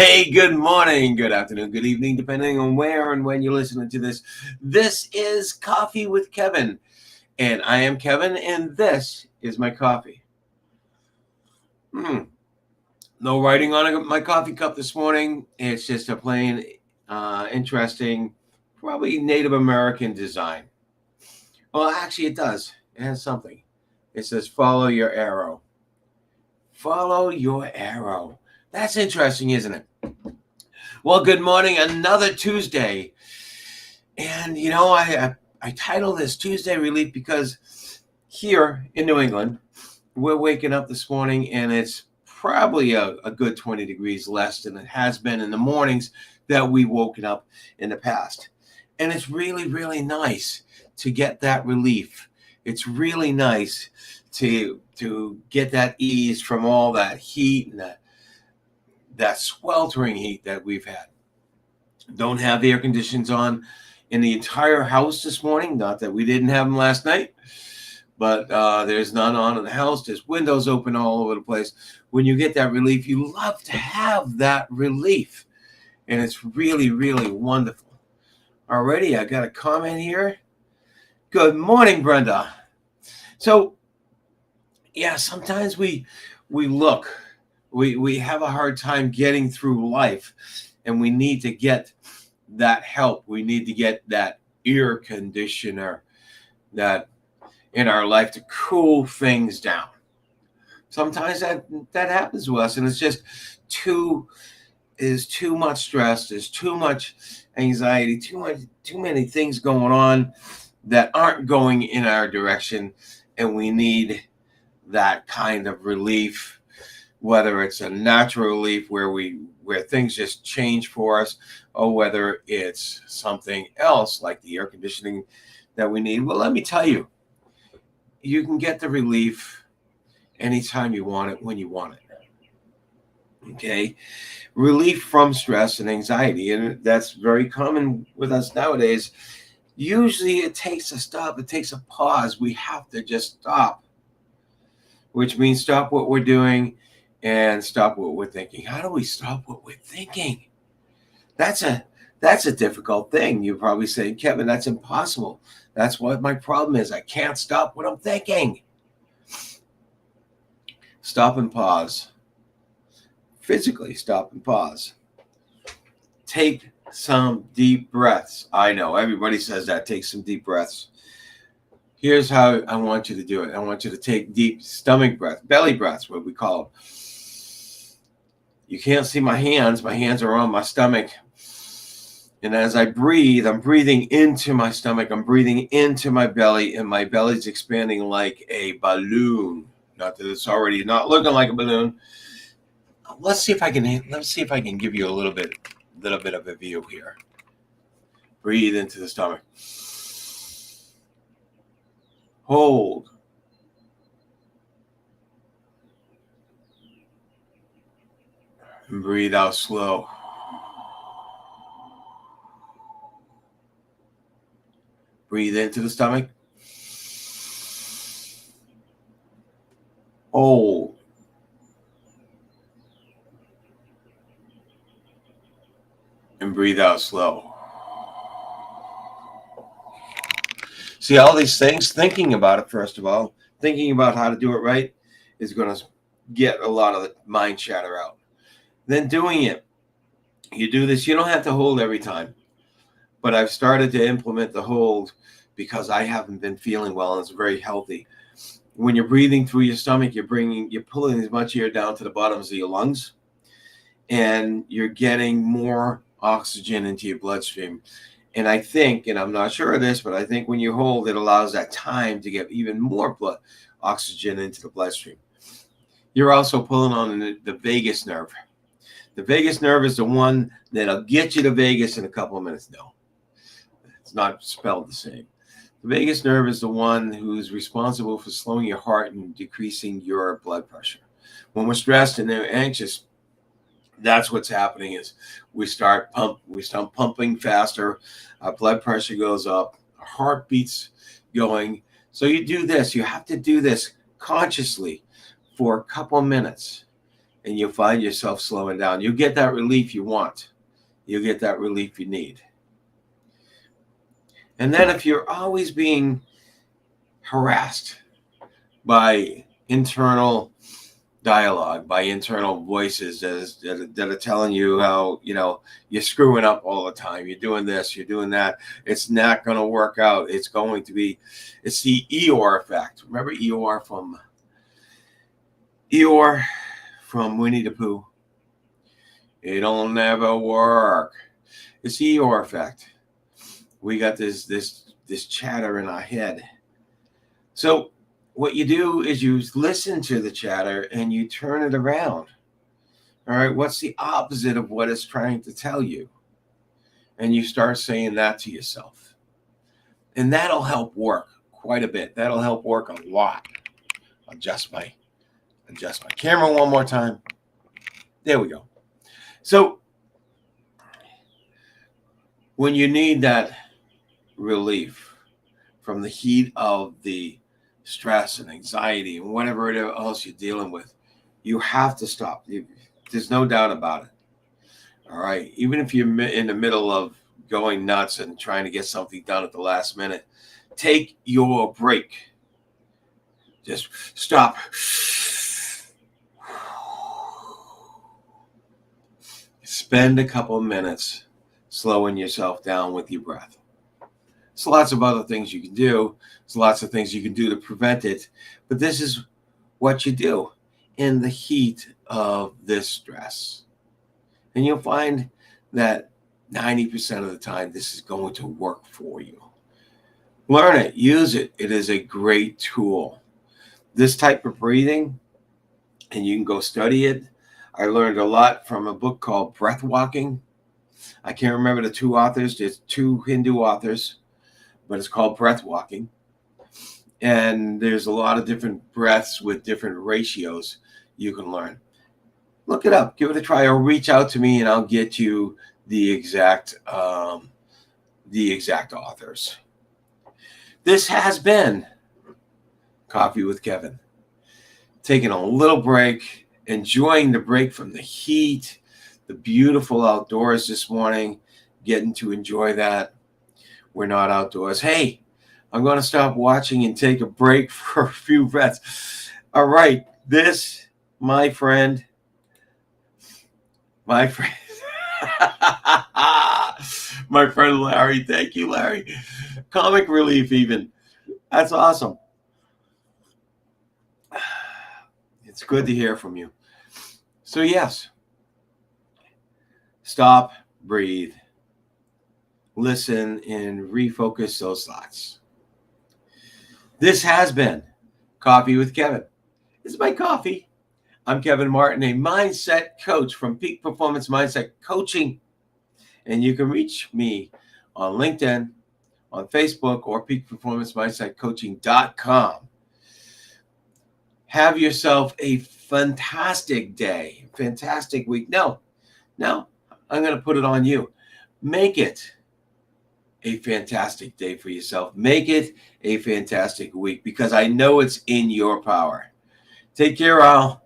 Hey, good morning, good afternoon, good evening, depending on where and when you're listening to this. This is Coffee with Kevin, and I am Kevin, and this is my coffee. No writing on my coffee cup this morning. It's just a plain, interesting, probably Native American design. Well, actually, it does. It has something. It says, "Follow your arrow." Follow your arrow. That's interesting, isn't it? Well, good morning. Another Tuesday. And I title this Tuesday Relief because here in New England, we're waking up this morning and it's probably a good 20 degrees less than it has been in the mornings that we've woken up in the past. And it's really, really nice to get that relief. It's really nice to get that ease from all that heat and that sweltering heat that we've had. Don't have the air conditions on in the entire house this morning. Not that we didn't have them last night, but there's none on in the house. There's windows open all over the place. When you get that relief, you love to have that relief. And it's really, really wonderful. Already, I got a comment here. Good morning, Brenda. So, yeah, sometimes we have a hard time getting through life, and we need to get that help. We need to get that air conditioner that in our life to cool things down. Sometimes that happens to us, and it's just too much stress. There's too much anxiety, too many things going on that aren't going in our direction, and we need that kind of relief, whether it's a natural relief where things just change for us, or whether it's something else like the air conditioning that we need. Well, let me tell you, you can get the relief anytime you want it, when you want it. Okay? Relief from stress and anxiety, and that's very common with us nowadays. Usually it takes a stop, it takes a pause. We have to just stop, which means stop what we're doing and stop what we're thinking. How do we stop what we're thinking? That's a difficult thing. You're probably saying, Kevin, that's impossible. That's what my problem is. I can't stop what I'm thinking. Stop and pause. Physically stop and pause. Take some deep breaths. I know everybody says that. Take some deep breaths. Here's how I want you to do it. I want you to take deep stomach breath, belly breaths, what we call them. You can't see my hands. My hands are on my stomach. And as I breathe, I'm breathing into my stomach. I'm breathing into my belly, and my belly's expanding like a balloon. Not that it's already not looking like a balloon. Let's see if I can give you a little bit of a view here. Breathe into the stomach. Hold. And breathe out slow. Breathe into the stomach. Hold. And breathe out slow. See, all these things, thinking about it, first of all, thinking about how to do it right is going to get a lot of the mind chatter out. Then doing it. You do this, you don't have to hold every time. But I've started to implement the hold because I haven't been feeling well, and it's very healthy. When you're breathing through your stomach, you're pulling as much air down to the bottoms of your lungs, and you're getting more oxygen into your bloodstream. And I think, and I'm not sure of this, but I think when you hold, it allows that time to get even more oxygen into the bloodstream. You're also pulling on the vagus nerve. The vagus nerve is the one that'll get you to Vegas in a couple of minutes. No, it's not spelled the same. The vagus nerve is the one who's responsible for slowing your heart and decreasing your blood pressure. When we're stressed and anxious, that's what's happening is we start pumping faster, our blood pressure goes up, our heart beats going. So you do this. You have to do this consciously for a couple of minutes. and you'll find yourself slowing down. You'll get that relief you want. You'll get that relief you need. And then if you're always being harassed by internal dialogue, by internal voices that are telling you how, you're screwing up all the time, you're doing this, you're doing that, it's not going to work out, it's the Eeyore effect. Remember Eeyore from Winnie the Pooh? It'll never work. It's the Eeyore effect. We got this chatter in our head. So what you do is you listen to the chatter and you turn it around. All right, what's the opposite of what it's trying to tell you? And you start saying that to yourself. And that'll help work quite a bit. That'll help work a lot. Adjust my camera one more time. There we go. So when you need that relief from the heat of the stress and anxiety and whatever else you're dealing with, you have to stop. There's no doubt about it. All right. Even if you're in the middle of going nuts and trying to get something done at the last minute, take your break. Just stop. Spend a couple of minutes slowing yourself down with your breath. There's lots of other things you can do. There's lots of things you can do to prevent it. But this is what you do in the heat of this stress. And you'll find that 90% of the time, this is going to work for you. Learn it. Use it. It is a great tool. This type of breathing, and you can go study it. I learned a lot from a book called Breath Walking. I can't remember the two authors. There's two Hindu authors, but it's called Breath Walking. And there's a lot of different breaths with different ratios you can learn. Look it up. Give it a try, or reach out to me and I'll get you the exact authors. This has been Coffee with Kevin. Taking a little break, enjoying the break from the heat, the beautiful outdoors this morning, getting to enjoy that. We're not outdoors. Hey, I'm going to stop watching and take a break for a few breaths. All right. This, my friend, my friend Larry. Thank you, Larry. Comic relief even. That's awesome. It's good to hear from you. So yes, stop, breathe, listen, and refocus those thoughts. This has been Coffee with Kevin. This is my coffee. I'm Kevin Martin, a mindset coach from Peak Performance Mindset Coaching. And you can reach me on LinkedIn, on Facebook, or peakperformancemindsetcoaching.com. Have yourself a fantastic day, fantastic week. No, I'm going to put it on you. Make it a fantastic day for yourself. Make it a fantastic week, because I know it's in your power. Take care, Al.